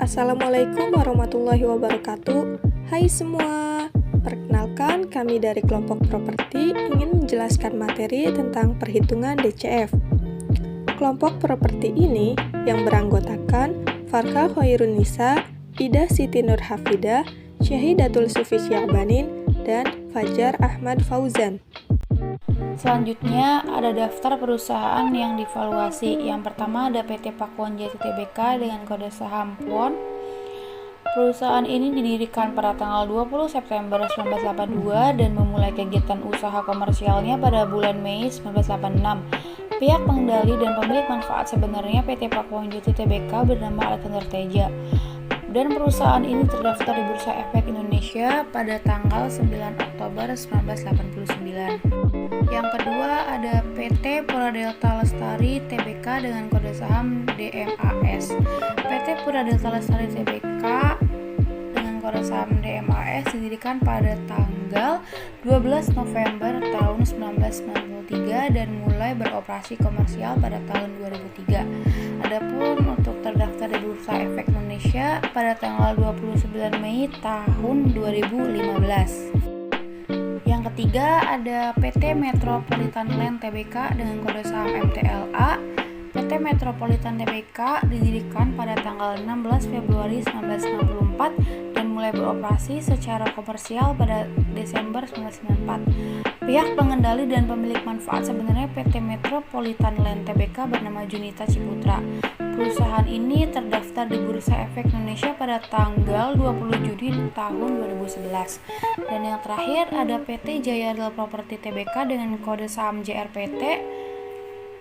Assalamualaikum warahmatullahi wabarakatuh. Hai semua, perkenalkan kami dari kelompok properti ingin menjelaskan materi tentang perhitungan DCF. Kelompok properti ini yang beranggotakan Farha Khairunisa, Ida Siti Nurhafidah, Syahidatul Sufi Syabanin, dan Fajar Ahmad Fauzan. Selanjutnya ada daftar perusahaan yang divaluasi. Yang pertama ada PT Pakuan Jati Tbk dengan kode saham PON. Perusahaan ini didirikan pada tanggal 20 September 1982 dan memulai kegiatan usaha komersialnya pada bulan Mei 1986. Pihak pengendali dan pemilik manfaat sebenarnya PT Pakuan Jati Tbk bernama Alexander Teja. Dan perusahaan ini terdaftar di Bursa Efek Indonesia pada tanggal 9 Oktober 1989. Yang kedua ada PT Pura Delta Lestari Tbk dengan kode saham DMAS. PT Pura Delta Lestari Tbk dengan kode saham DMAS didirikan pada tanggal 12 November tahun 1993 dan mulai beroperasi komersial pada tahun 2003. Adapun untuk terdaftar di Bursa Efek Indonesia pada tanggal 29 Mei tahun 2015. Yang ketiga ada PT Metropolitan Land Tbk dengan kode saham MTLA. PT Metropolitan Tbk didirikan pada tanggal 16 Februari 1964 dan mulai beroperasi secara komersial pada Desember 1994. Pihak pengendali dan pemilik manfaat sebenarnya PT Metropolitan Land Tbk bernama Junita Ciputra. Perusahaan ini terdaftar di Bursa Efek Indonesia pada tanggal 20 Juni tahun 2011. Dan yang terakhir ada PT Jaya Real Property Tbk dengan kode saham JRPT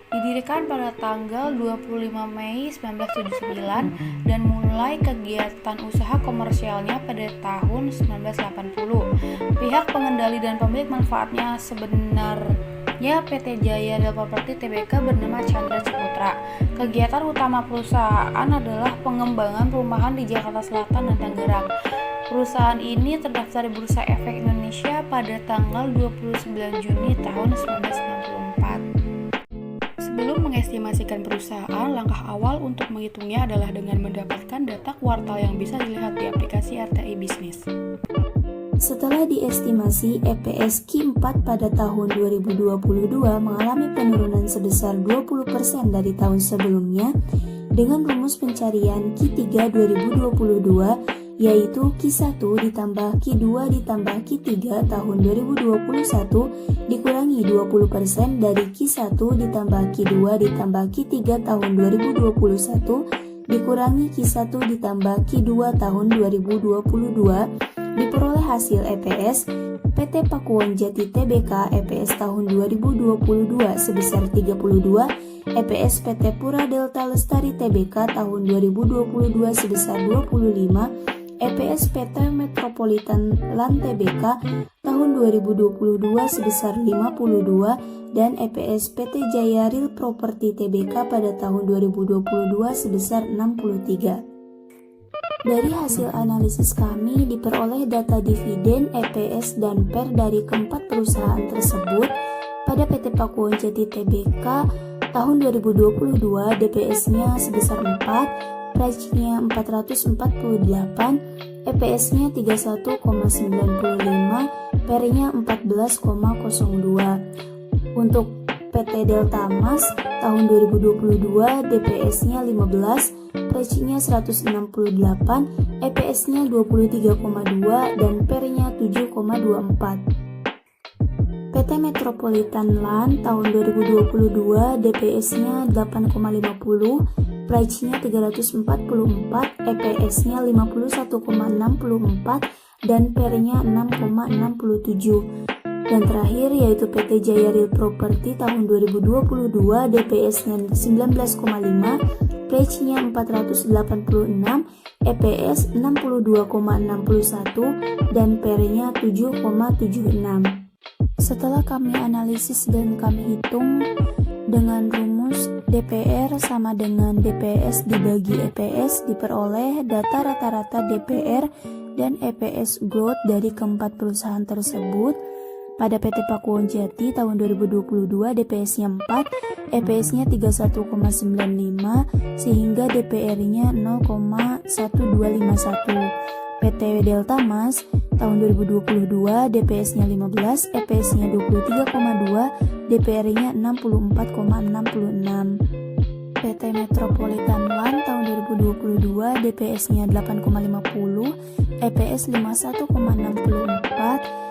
didirikan pada tanggal 25 Mei 1979 dan mulai kegiatan usaha komersialnya pada tahun 1980. Pihak pengendali dan pemilik manfaatnya sebenarnya PT Jaya Real Property Tbk bernama Chandra Ciputra. Kegiatan utama perusahaan adalah pengembangan perumahan di Jakarta Selatan dan Tangerang. Perusahaan ini terdaftar di Bursa Efek Indonesia pada tanggal 29 Juni tahun 1994. Sebelum mengestimasikan perusahaan, langkah awal untuk menghitungnya adalah dengan mendapatkan data kuartal yang bisa dilihat di aplikasi RTI Bisnis. Setelah diestimasi, EPS Q4 pada tahun 2022 mengalami penurunan sebesar 20% dari tahun sebelumnya dengan rumus pencarian Q3 2022 yaitu Q1 ditambah Q2 ditambah Q3 tahun 2021 dikurangi 20% dari Q1 ditambah Q2 ditambah Q3 tahun 2021 dikurangi Q1 ditambah Q2 tahun 2022 diperoleh hasil EPS PT Pakuan Jati Tbk EPS tahun 2022 sebesar 32, EPS PT Pura Delta Lestari Tbk tahun 2022 sebesar 25, EPS PT Metropolitan Land Tbk tahun 2022 sebesar 52 dan EPS PT Jaya Real Property Tbk pada tahun 2022 sebesar 63. Dari hasil analisis kami diperoleh data dividen, EPS, dan PER dari keempat perusahaan tersebut. Pada PT Pakuan Jati Tbk tahun 2022 DPS-nya sebesar 4, price-nya 448, EPS-nya 31,95, PER-nya 14,02. Untuk PT Delta Mas tahun 2022 DPS-nya 15, price-nya 168, EPS-nya 23,2 dan PER-nya 7,24. PT Metropolitan Land tahun 2022 DPS-nya 8,50, price-nya 344, EPS-nya 51,64 dan PER-nya 6,67. Dan terakhir yaitu PT Jaya Real Property tahun 2022 DPS-nya 19,5, price-nya 486, EPS 62,61 dan PER-nya 7,76. Setelah kami analisis dan kami hitung dengan rumus DPR sama dengan DPS dibagi EPS, diperoleh data rata-rata DPR dan EPS growth dari keempat perusahaan tersebut. Pada PT Pakuwon Jati tahun 2022 DPS-nya 4, EPS-nya 31,95 sehingga DPR-nya 0,1251. PT Delta Mas tahun 2022 DPS-nya 15, EPS-nya 23,2, DPR-nya 64,66. PT Metropolitan Land tahun 2022 DPS-nya 8,50, EPS 51,64,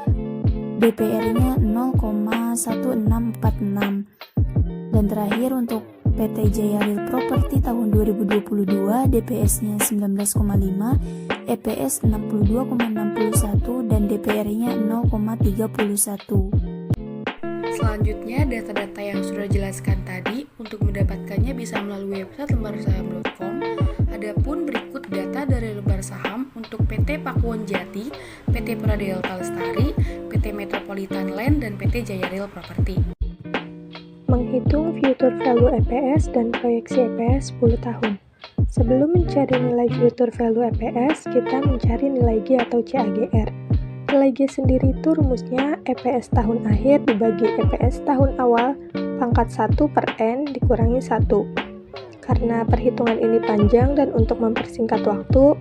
DPR-nya 0,1646. Dan terakhir untuk PT Jaya Real Property tahun 2022 DPS-nya 19,5, EPS 62,61 dan DPR-nya 0,31. Selanjutnya, data-data yang sudah dijelaskan tadi untuk mendapatkannya bisa melalui website lembarsaham.com. Adapun berikut data dari lembar saham untuk PT Pakuwon Jati, PT Puradelta Lestari, PT Metropolitan Land, dan PT Jaya Real Property. Menghitung future value EPS dan proyeksi EPS 10 tahun. Sebelum mencari nilai future value EPS, kita mencari nilai G atau CAGR. Nilai G sendiri itu rumusnya EPS tahun akhir dibagi EPS tahun awal pangkat 1 per N dikurangi 1. Karena perhitungan ini panjang dan untuk mempersingkat waktu,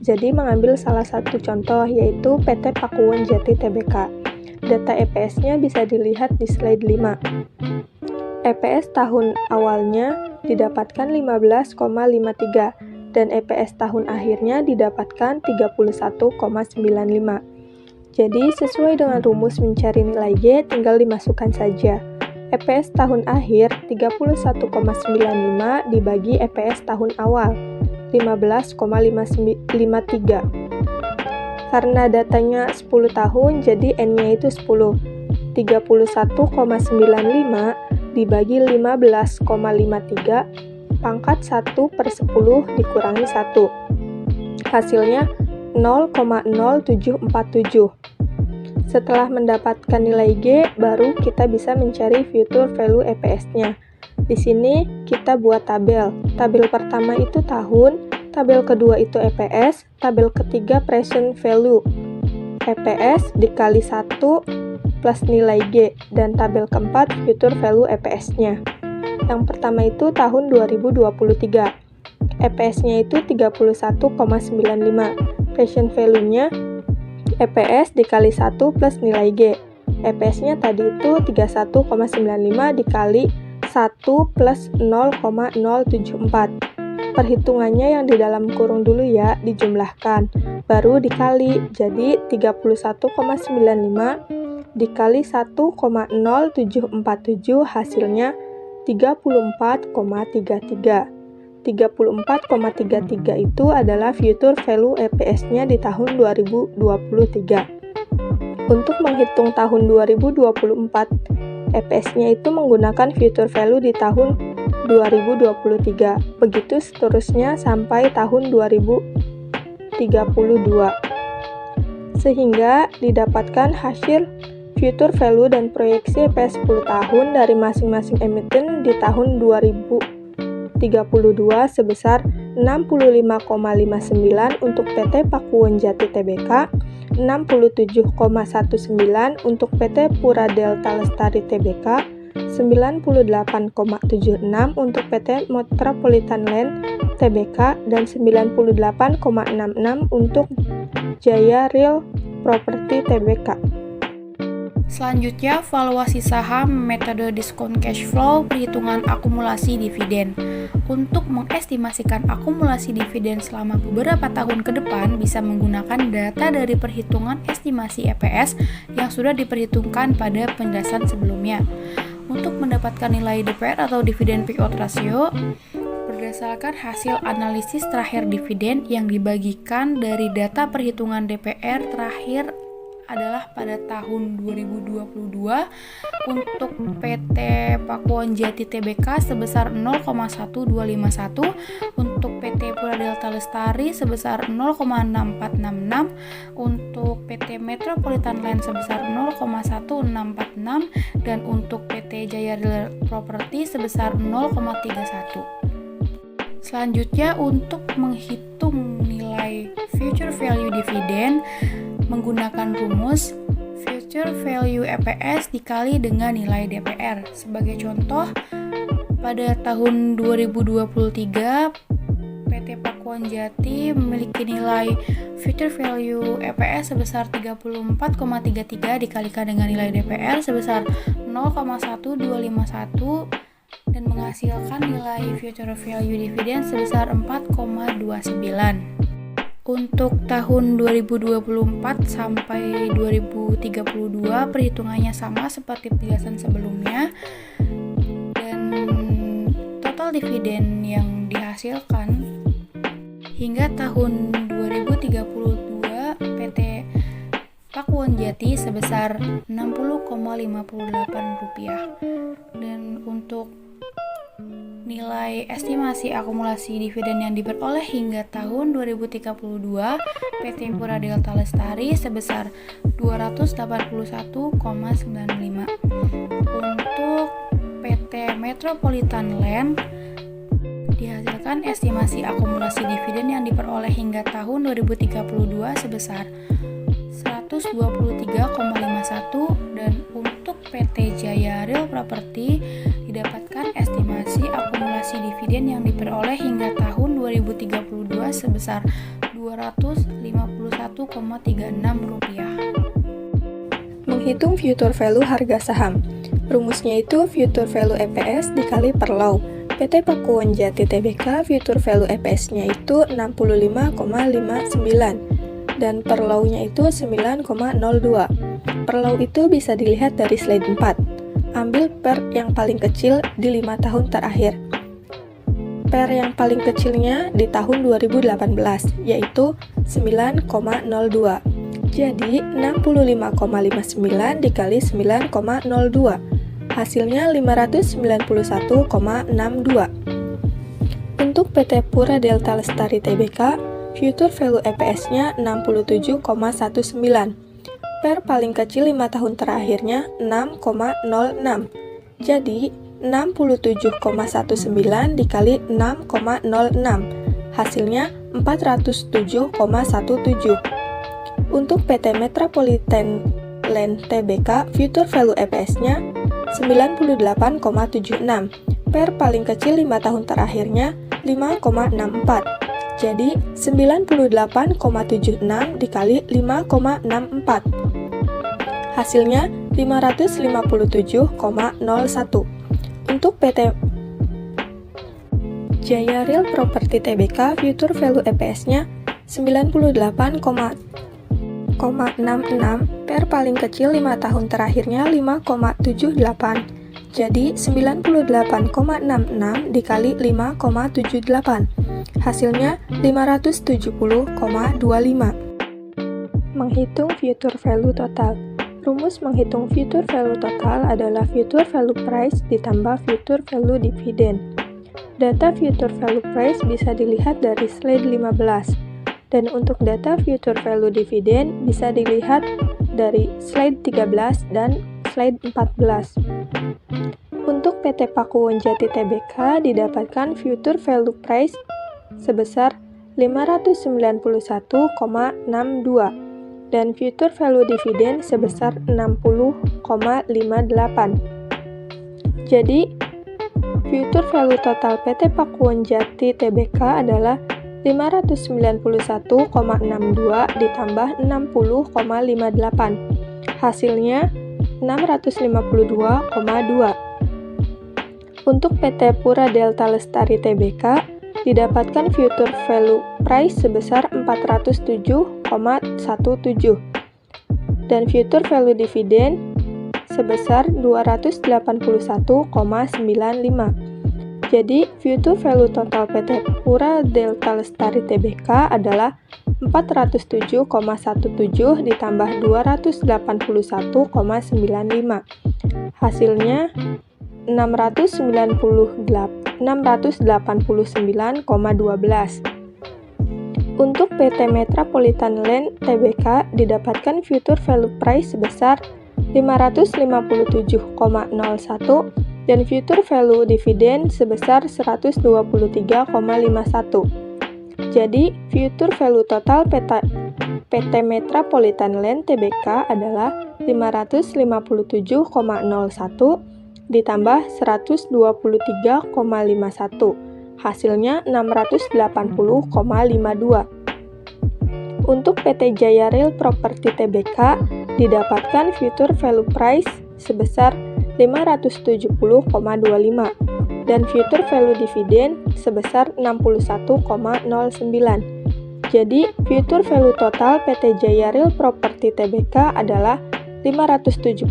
jadi mengambil salah satu contoh yaitu PT Pakuwon Jati Tbk. Data EPS-nya bisa dilihat di slide 5. EPS tahun awalnya didapatkan 15,53 dan EPS tahun akhirnya didapatkan 31,95. Jadi sesuai dengan rumus mencari nilai G tinggal dimasukkan saja. EPS tahun akhir 31,95 dibagi EPS tahun awal 15,53. Karena datanya 10 tahun jadi N-nya itu 10. 31,95 dibagi 15,53 pangkat 1 per 10 dikurangi 1. Hasilnya 0,0747. Setelah mendapatkan nilai G, baru kita bisa mencari future value EPS-nya. Di sini kita buat tabel. Tabel pertama itu tahun, tabel kedua itu EPS, tabel ketiga present value. EPS dikali 1 plus nilai G, dan tabel keempat future value EPS-nya. Yang pertama itu tahun 2023. EPS-nya itu 31,95. Present value-nya EPS dikali 1 plus nilai G. EPS-nya tadi itu 31,95 dikali 1 plus 0,074. Perhitungannya yang di dalam kurung dulu ya, dijumlahkan. Baru dikali, jadi 31,95 dikali 1,0747 hasilnya 34,33. 34,33 itu adalah future value EPS-nya di tahun 2023. Untuk menghitung tahun 2024, EPS-nya itu menggunakan future value di tahun 2023. Begitu seterusnya sampai tahun 2032. Sehingga didapatkan hasil future value dan proyeksi EPS 10 tahun dari masing-masing emiten di tahun 2032 sebesar 65,59 untuk PT Pakuwon Jati Tbk, 67,19 untuk PT Puradelta Lestari Tbk, 98,76 untuk PT Metropolitan Land Tbk, dan 98,66 untuk Jaya Real Property Tbk. Selanjutnya, valuasi saham, metode diskon cash flow, perhitungan akumulasi dividen. Untuk mengestimasikan akumulasi dividen selama beberapa tahun ke depan, bisa menggunakan data dari perhitungan estimasi EPS yang sudah diperhitungkan pada penjelasan sebelumnya. Untuk mendapatkan nilai DPR atau dividen payout ratio, berdasarkan hasil analisis terakhir dividen yang dibagikan dari data perhitungan DPR terakhir adalah pada tahun 2022 untuk PT Pakuwon Jati Tbk sebesar 0,1251, untuk PT Puradelta Lestari sebesar 0,6466, untuk PT Metropolitan Land sebesar 0,1646, dan untuk PT Jaya Real Property sebesar 0,31. Selanjutnya, untuk menghitung nilai future value dividend menggunakan rumus future future value EPS dikali dengan nilai DPR. Sebagai contoh, pada tahun 2023 PT Pakuan Jati memiliki nilai future value EPS sebesar 34,33 dikalikan dengan nilai DPR sebesar 0,1251 dan menghasilkan nilai future value dividen sebesar 4,29. Untuk tahun 2024 sampai 2032 perhitungannya sama seperti penjelasan sebelumnya, dan total dividen yang dihasilkan hingga tahun 2032 PT Pakuan Jati sebesar Rp60,58. Dan untuk nilai estimasi akumulasi dividen yang diperoleh hingga tahun 2032 PT Pura Delta Lestari sebesar 281,95. Untuk PT Metropolitan Land dihasilkan estimasi akumulasi dividen yang diperoleh hingga tahun 2032 sebesar 123,51, dan untuk PT Jaya Real Property didapatkan estimasi akumulasi dividen yang diperoleh hingga tahun 2032 sebesar Rp251,36. Menghitung future value harga saham. Rumusnya itu future value EPS dikali per law. PT Pakuan Jati Tbk future value EPS-nya itu 65,59 dan per law-nya itu 9,02. Per law itu bisa dilihat dari slide 4. Ambil per yang paling kecil di 5 tahun terakhir. Per yang paling kecilnya di tahun 2018, yaitu 9,02. Jadi 65,59 dikali 9,02. Hasilnya 591,62. Untuk PT Pura Delta Lestari Tbk, future value EPS-nya 67,19. Per paling kecil 5 tahun terakhirnya 6,06. Jadi 67,19 dikali 6,06. Hasilnya 407,17. Untuk PT Metropolitan Land Tbk, future value EPS-nya 98,76. Per paling kecil 5 tahun terakhirnya 5,64. Jadi 98,76 dikali 5,64. Hasilnya 557,01. Untuk PT Jaya Real Property Tbk, future value EPS-nya 98,66. Per paling kecil 5 tahun terakhirnya 5,78. Jadi 98,66 dikali 5,78. Hasilnya 570,25. Menghitung future value total. Rumus menghitung future value total adalah future value price ditambah future value dividend. Data future value price bisa dilihat dari slide 15. Dan untuk data future value dividend bisa dilihat dari slide 13 dan slide 14. Untuk PT Pakuan Jati Tbk didapatkan future value price sebesar 591,62 dan future value dividen sebesar 60,58. Jadi, future value total PT Pakuan Jati Tbk adalah 591,62 ditambah 60,58. Hasilnya 652,2. Untuk PT Pura Delta Lestari Tbk didapatkan future value price sebesar 407,17 dan future value dividen sebesar 281,95. Jadi, future value total PT Pura Delta Lestari Tbk adalah 407,17 ditambah 281,95. Hasilnya 689,12. Untuk PT Metropolitan Land Tbk didapatkan future value price sebesar 557,01 dan future value dividen sebesar 123,51. Jadi, future value total PT Metropolitan Land Tbk adalah 557,01 ditambah 123,51. Hasilnya 680,52. Untuk PT Jaya Rail Property Tbk didapatkan future value price sebesar 570,25 dan future value dividen sebesar 61,09. Jadi, future value total PT Jaya Rail Property Tbk adalah 570,25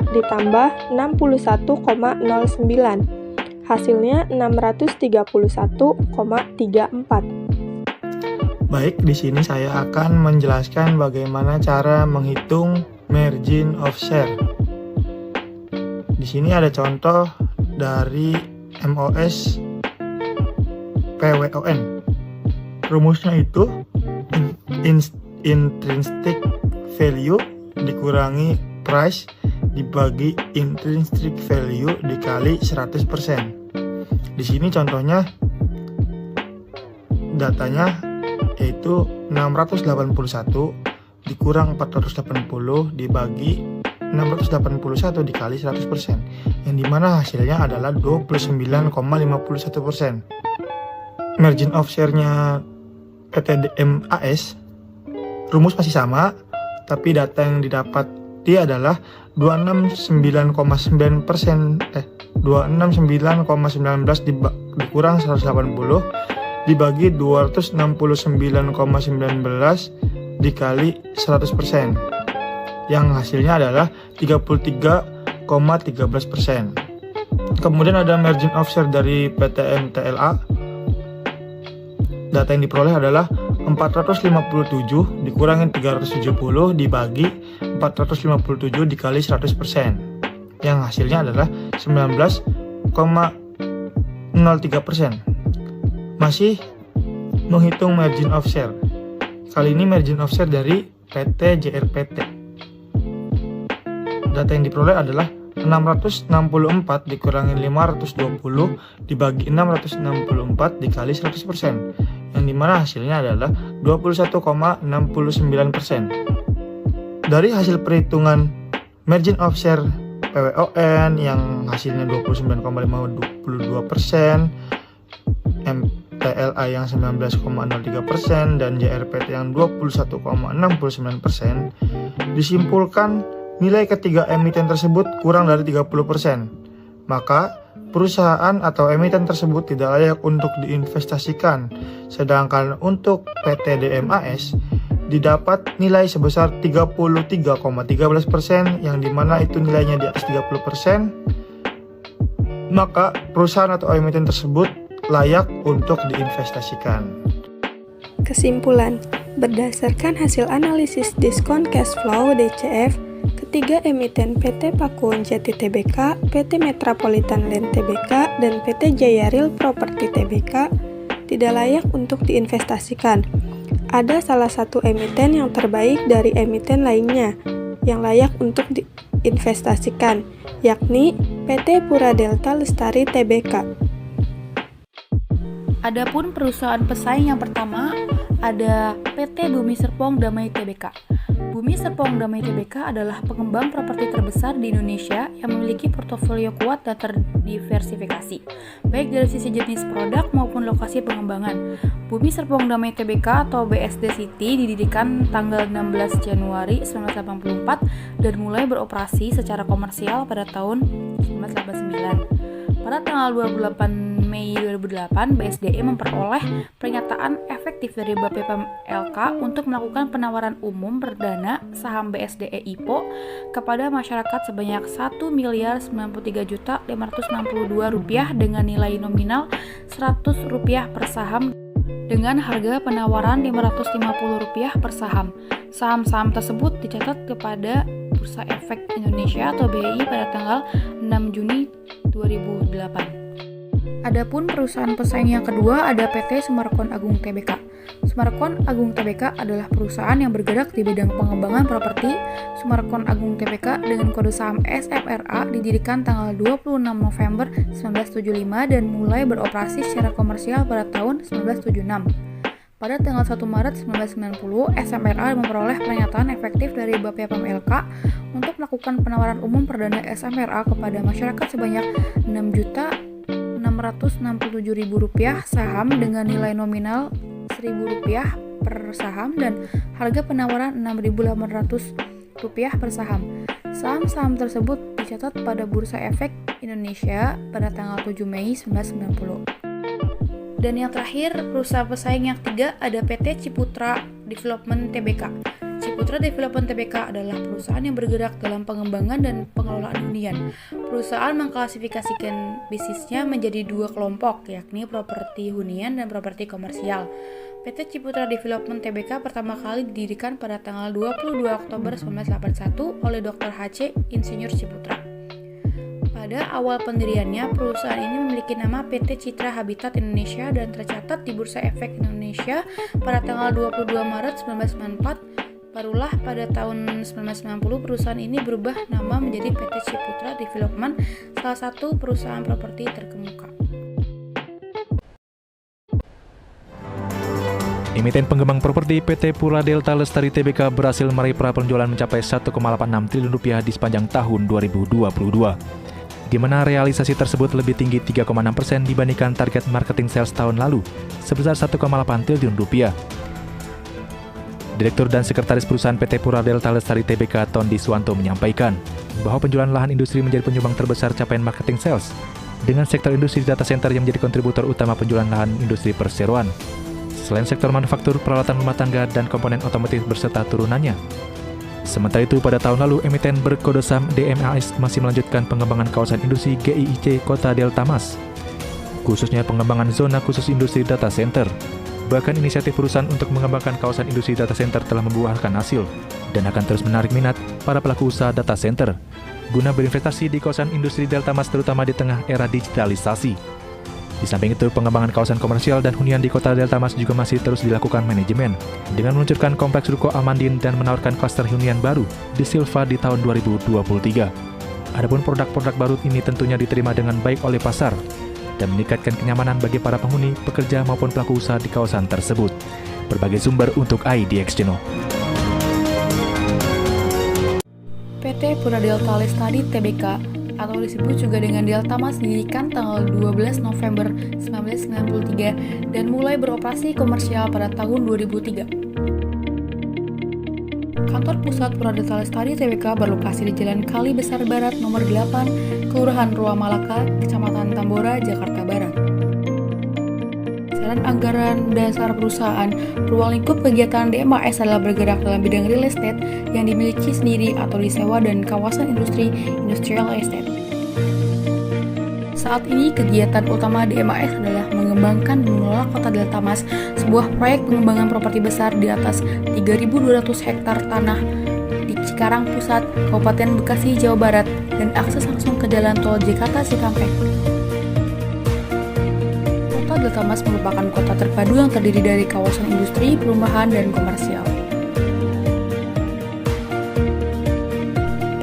ditambah 61,09. Hasilnya 631,34. Baik, di sini saya akan menjelaskan bagaimana cara menghitung margin of share. Di sini ada contoh dari MOS PWON. Rumusnya itu intrinsic value dikurangi price dibagi intrinsic value dikali 100%. Di sini contohnya datanya yaitu 681 dikurang 480 dibagi 681 dikali 100%, yang dimana hasilnya adalah 29,51%. Margin of share-nya PT DMAS rumus masih sama, tapi data yang didapat dia adalah 269,19 dikurang 180 dibagi 269,19 dikali 100%, yang hasilnya adalah 33,13%. Kemudian ada margin of share dari PT MTLA. Data yang diperoleh adalah 457 dikurangi 370 dibagi 457 dikali 100%, yang hasilnya adalah 19,03%. Masih menghitung margin of share. Kali ini margin of share dari PT JRPT. Data yang diperoleh adalah 664 dikurangi 520 dibagi 664 dikali 100%, yang dimana hasilnya adalah 21,69%. Dari hasil perhitungan margin of share PWON yang hasilnya 29,52%, MTLA yang 19,03% dan JRPT yang 21,69%, disimpulkan nilai ketiga emiten tersebut kurang dari 30%. Maka perusahaan atau emiten tersebut tidak layak untuk diinvestasikan. Sedangkan untuk PT DMAS didapat nilai sebesar 33,13%, yang dimana itu nilainya di atas 30%, maka perusahaan atau emiten tersebut layak untuk diinvestasikan. Kesimpulan, berdasarkan hasil analisis diskon cash flow DCF, ketiga emiten PT Pakuwon Jati Tbk, PT Metropolitan Land Tbk, dan PT Jaya Rail Property Tbk tidak layak untuk diinvestasikan. Ada salah satu emiten yang terbaik dari emiten lainnya yang layak untuk diinvestasikan, yakni PT Pura Delta Lestari Tbk. Adapun perusahaan pesaing yang pertama ada PT Bumi Serpong Damai Tbk. Bumi Serpong Damai Tbk adalah pengembang properti terbesar di Indonesia yang memiliki portofolio kuat dan terdiversifikasi, baik dari sisi jenis produk maupun lokasi pengembangan. Bumi Serpong Damai Tbk atau BSD City didirikan tanggal 16 Januari 1984 dan mulai beroperasi secara komersial pada tahun 1989. Pada tanggal 28 Mei 2008, BSDE memperoleh pernyataan efektif dari BPPMLK untuk melakukan penawaran umum perdana saham BSDE IPO kepada masyarakat sebanyak Rp1.093.562 dengan nilai nominal Rp100 per saham dengan harga penawaran Rp550 per saham. Saham-saham tersebut dicatat kepada Bursa Efek Indonesia atau BEI pada tanggal 6 Juni 2008. Adapun perusahaan pesaing yang kedua ada PT Sumarkon Agung Tbk. Sumarkon Agung Tbk adalah perusahaan yang bergerak di bidang pengembangan properti. Sumarkon Agung Tbk dengan kode saham SMRA didirikan tanggal 26 November 1975 dan mulai beroperasi secara komersial pada tahun 1976. Pada tanggal 1 Maret 1990, SMRA memperoleh pernyataan efektif dari BPPMLK untuk melakukan penawaran umum perdana SMRA kepada masyarakat sebanyak Rp6.667.000 saham dengan nilai nominal Rp1.000 per saham dan harga penawaran Rp6.800 per saham. Saham-saham tersebut dicatat pada Bursa Efek Indonesia pada tanggal 7 Mei 1990. Dan yang terakhir, perusahaan pesaing yang ketiga ada PT Ciputra Development Tbk. Ciputra Development Tbk adalah perusahaan yang bergerak dalam pengembangan dan pengelolaan hunian. Perusahaan mengklasifikasikan bisnisnya menjadi dua kelompok, yakni properti hunian dan properti komersial. PT Ciputra Development Tbk pertama kali didirikan pada tanggal 22 Oktober 1981 oleh Dr. H.C. Insinyur Ciputra. Pada awal pendiriannya, perusahaan ini memiliki nama PT Citra Habitat Indonesia dan tercatat di Bursa Efek Indonesia pada tanggal 22 Maret 1994. Barulah pada tahun 1990 perusahaan ini berubah nama menjadi PT Ciputra Development, salah satu perusahaan properti terkemuka. Emiten pengembang properti PT Pura Delta Lestari Tbk berhasil meraih penjualan mencapai Rp1,86 triliun di sepanjang tahun 2022, di mana realisasi tersebut lebih tinggi 3,6% dibandingkan target marketing sales tahun lalu sebesar Rp1,8 triliun. Direktur dan Sekretaris Perusahaan PT Pura Delta Lestari Tbk Tondi Suwanto menyampaikan bahwa penjualan lahan industri menjadi penyumbang terbesar capaian marketing sales, dengan sektor industri data center yang menjadi kontributor utama penjualan lahan industri perseroan. Selain sektor manufaktur, peralatan rumah tangga, dan komponen otomotif berserta turunannya. Sementara itu, pada tahun lalu, emiten berkode saham DMAS masih melanjutkan pengembangan kawasan industri GIIC Kota Delta Mas, khususnya pengembangan zona khusus industri data center. Bahkan inisiatif perusahaan untuk mengembangkan kawasan industri data center telah membuahkan hasil dan akan terus menarik minat para pelaku usaha data center guna berinvestasi di kawasan industri Delta Mas terutama di tengah era digitalisasi. Di samping itu, pengembangan kawasan komersial dan hunian di Kota Delta Mas juga masih terus dilakukan manajemen dengan meluncurkan kompleks Ruko Almandin dan menawarkan klaster hunian baru di Silva di tahun 2023. Adapun produk-produk baru ini tentunya diterima dengan baik oleh pasar dan meningkatkan kenyamanan bagi para penghuni, pekerja maupun pelaku usaha di kawasan tersebut. Berbagai sumber untuk IDX Channel. PT Pura Delta Lestari Tbk atau disebut juga dengan Delta Mas didirikan tanggal 12 November 1993 dan mulai beroperasi komersial pada tahun 2003. Kantor pusat Pura Delta Lestari Tbk berlokasi di Jalan Kali Besar Barat nomor 8, Kelurahan Rua Malaka, Kecamatan Tambora, Jakarta Barat. Saran anggaran dasar perusahaan, ruang lingkup kegiatan DMAS adalah bergerak dalam bidang real estate yang dimiliki sendiri atau disewa dan kawasan industri, industrial estate. Saat ini kegiatan utama DMAS adalah mengembangkan dan mengelola Kota Delta Mas, sebuah proyek pengembangan properti besar di atas 3.200 hektar tanah di Cikarang Pusat, Kabupaten Bekasi, Jawa Barat, dan akses langsung ke jalan tol Jakarta Cikampek. Kota Delta Mas merupakan kota terpadu yang terdiri dari kawasan industri, perumahan, dan komersial.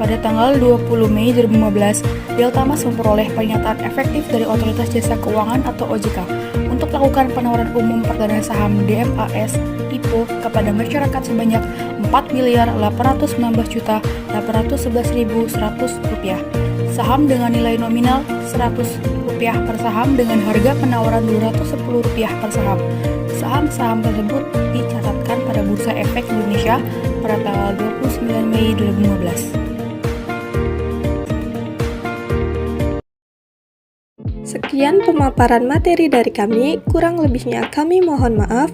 Pada tanggal 20 Mei 2015, Delta Mas memperoleh pernyataan efektif dari Otoritas Jasa Keuangan atau OJK untuk melakukan penawaran umum perdana saham DMAS IPO kepada masyarakat sebanyak Rp4.811.811.100. Saham dengan nilai nominal Rp100 per saham dengan harga penawaran Rp210 per saham. Saham-saham tersebut dicatatkan pada Bursa Efek Indonesia pada tanggal 29 Mei 2015. Sekian pemaparan materi dari kami, kurang lebihnya kami mohon maaf.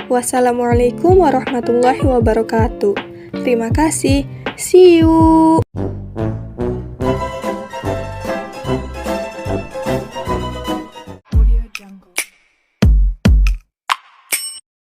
Wassalamualaikum warahmatullahi wabarakatuh. Terima kasih. See you.